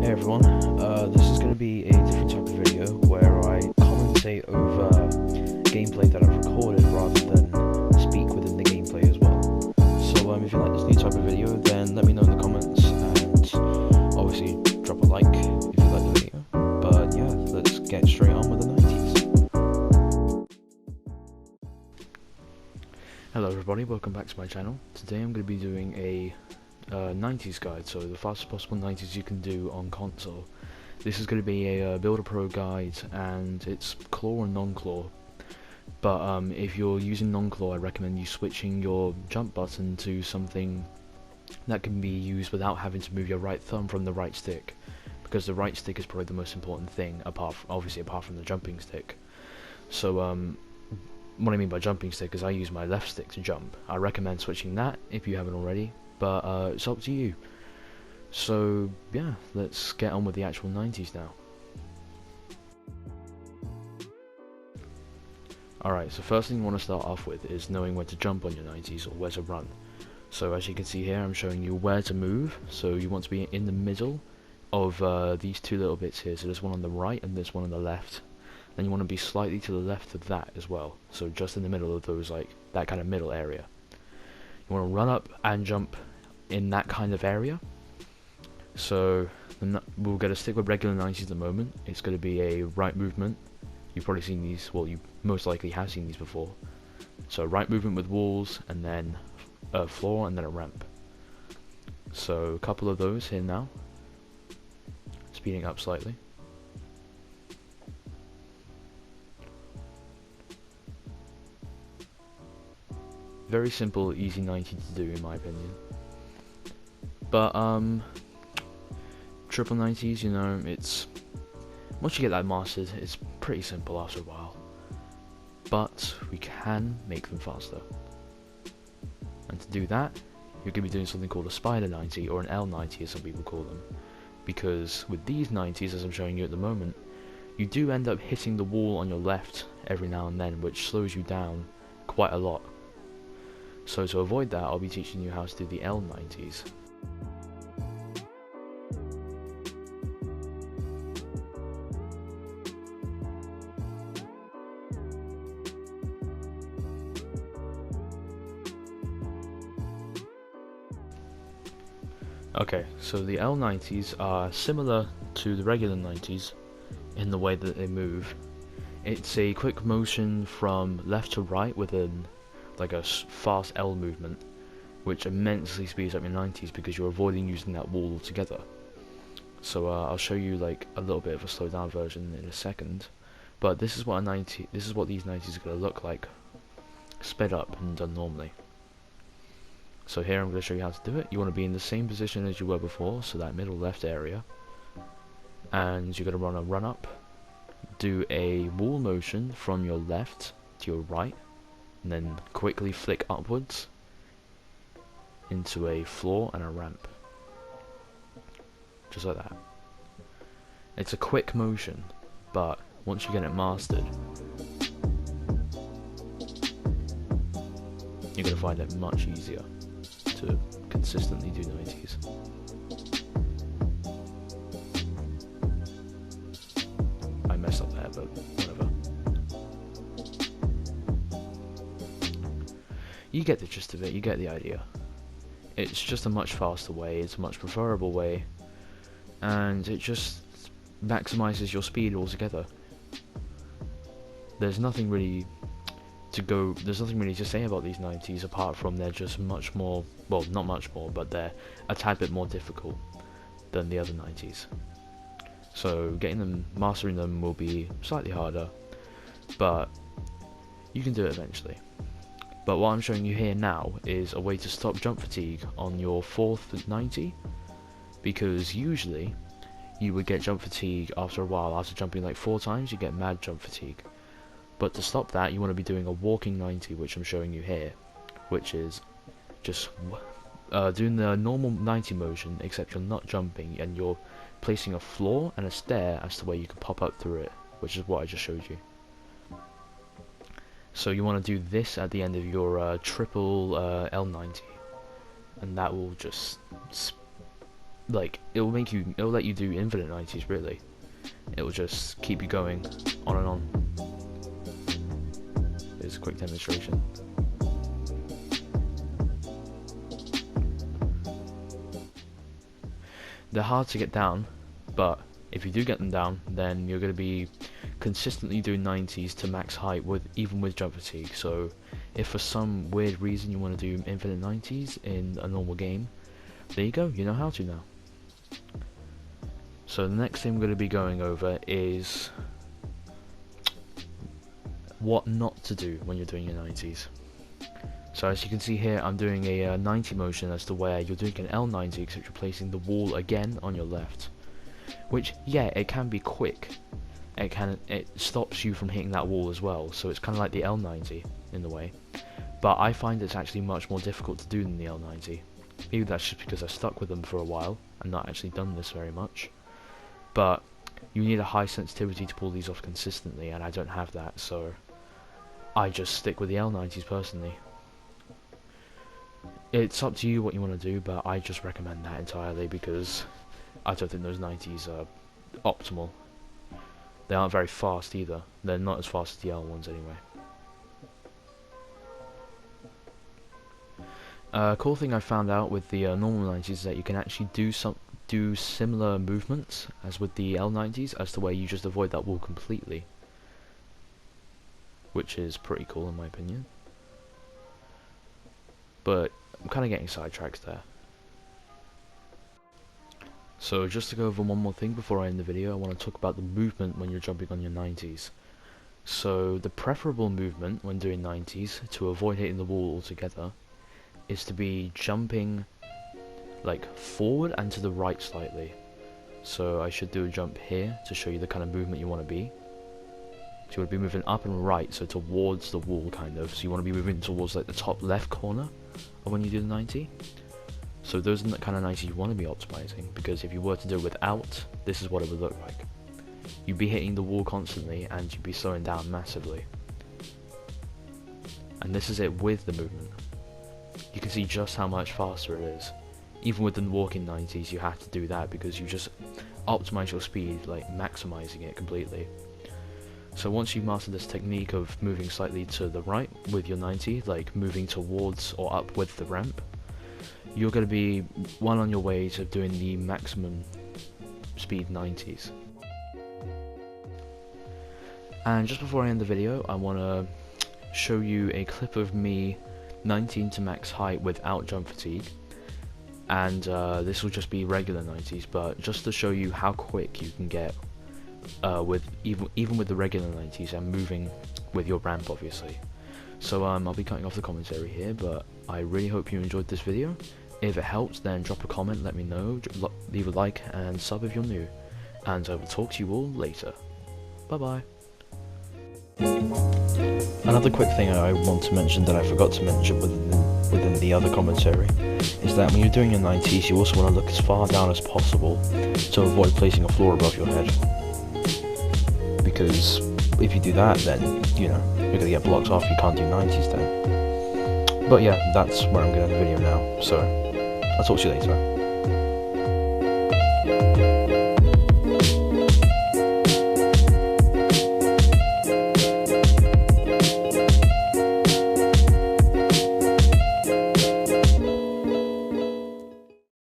Hey everyone, this is going to be a different type of video where I commentate over gameplay that I've recorded rather than speak within the gameplay as well. So if you like this new type of video, then let me know in the comments, and obviously drop a like if you like the video. But yeah, let's get straight on with the 90s. Hello everybody, welcome back to my channel. Today I'm going to be doing a 90s guide, so the fastest possible 90s you can do on console. This is going to be a Builder Pro guide, and it's claw and non-claw. But if you're using non-claw, I recommend you switching your jump button to something that can be used without having to move your right thumb from the right stick, because the right stick is probably the most important thing, apart from the jumping stick. So what I mean by jumping stick is I use my left stick to jump. I recommend switching that if you haven't already, but it's up to you. So yeah, let's get on with the actual 90s now. Alright, so first thing you want to start off with is knowing where to jump on your 90s or where to run. So as you can see here, I'm showing you where to move. So you want to be in the middle of these two little bits here. So there's one on the right and this one on the left. Then you want to be slightly to the left of that as well. So just in the middle of those, like that kind of middle area. You want to run up and jump in that kind of area. So we're going to stick with regular 90s at the moment. It's going to be a right movement. You've probably seen these, well, you most likely have seen these before. So right movement with walls, and then a floor, and then a ramp. So a couple of those here now. Speeding up slightly. Very simple, easy 90 to do in my opinion. But triple 90s, you know, it's once you get that mastered, it's pretty simple after a while. But we can make them faster. And to do that, you're going to be doing something called a spider 90 or an L 90 as some people call them. Because with these 90s, as I'm showing you at the moment, you do end up hitting the wall on your left every now and then, which slows you down quite a lot. So to avoid that, I'll be teaching you how to do the L 90s. Okay, so the L 90s are similar to the regular 90s in the way that they move. It's a quick motion from left to right with like a fast L movement, which immensely speeds up your 90s because you're avoiding using that wall altogether. So I'll show you like a little bit of a slowed down version in a second, but this is what these 90s are going to look like, sped up and done normally. So here I'm going to show you how to do it. You want to be in the same position as you were before, so that middle left area, and you're going to run up, do a wall motion from your left to your right, and then quickly flick upwards into a floor and a ramp. Just like that. It's a quick motion, but once you get it mastered, you're going to find it much easier to consistently do 90s. I messed up there, but whatever. You get the gist of it, you get the idea. It's just a much faster way, it's a much preferable way, and it just maximizes your speed altogether. There's nothing really to say about these 90s apart from they're just much more, well, not much more, but they're a tad bit more difficult than the other 90s. So mastering them will be slightly harder, but you can do it eventually. But what I'm showing you here now is a way to stop jump fatigue on your 4th 90, because usually you would get jump fatigue after a while. After jumping like 4 times, you get mad jump fatigue. But to stop that, you want to be doing a walking 90, which I'm showing you here, which is just doing the normal 90 motion, except you're not jumping and you're placing a floor and a stair as to where you can pop up through it, which is what I just showed you. So you want to do this at the end of your triple L90, and that will just like it'll let you do infinite 90s really. It will just keep you going on and on. Here's a quick demonstration. They're hard to get down, but if you do get them down, then you're going to be consistently doing 90s to max height even with jump fatigue. So if for some weird reason you want to do infinite 90s in a normal game, there you go, you know how to now. So the next thing we're going to be going over is what not to do when you're doing your 90s. So as you can see here, I'm doing a 90 motion as to where you're doing an L90 except you're placing the wall again on your left. Which, yeah, it can be quick. It stops you from hitting that wall as well, so it's kind of like the L90 in the way. But I find it's actually much more difficult to do than the L90. Maybe that's just because I stuck with them for a while and not actually done this very much. But you need a high sensitivity to pull these off consistently, and I don't have that, so I just stick with the L90s personally. It's up to you what you want to do, but I just recommend that entirely because I don't think those 90s are optimal. They aren't very fast either. They're not as fast as the L ones anyway. Cool thing I found out with the normal 90s is that you can actually do similar movements as with the L90s as to where you just avoid that wall completely, which is pretty cool in my opinion. But I'm kind of getting sidetracked there. So just to go over one more thing before I end the video, I want to talk about the movement when you're jumping on your 90s. So the preferable movement when doing 90s to avoid hitting the wall altogether is to be jumping like forward and to the right slightly. So I should do a jump here to show you the kind of movement you want to be. So you want to be moving up and right, so towards the wall kind of. So you want to be moving towards like the top left corner of when you do the 90. So those are the kind of 90 you want to be optimizing, because if you were to do it without, this is what it would look like. You'd be hitting the wall constantly and you'd be slowing down massively. And this is it with the movement. You can see just how much faster it is. Even with the walking 90s, you have to do that because you just optimize your speed, like maximizing it completely. So once you master this technique of moving slightly to the right with your 90, like moving towards or up with the ramp, you're going to be well on your way to doing the maximum speed 90s. And just before I end the video, I want to show you a clip of me 19 to max height without jump fatigue. And this will just be regular 90s, but just to show you how quick you can get with even with the regular 90s and moving with your ramp obviously. So I'll be cutting off the commentary here, but I really hope you enjoyed this video. If it helped, then drop a comment, let me know, leave a like and sub if you're new, and I will talk to you all later. Bye bye. Another quick thing I want to mention that I forgot to mention within the other commentary is that when you're doing your 90s, you also want to look as far down as possible to avoid placing a floor above your head. Because if you do that, then, you know, you're going to get blocked off, you can't do 90s then. But yeah, that's where I'm going to end the video now, so I'll talk to you later.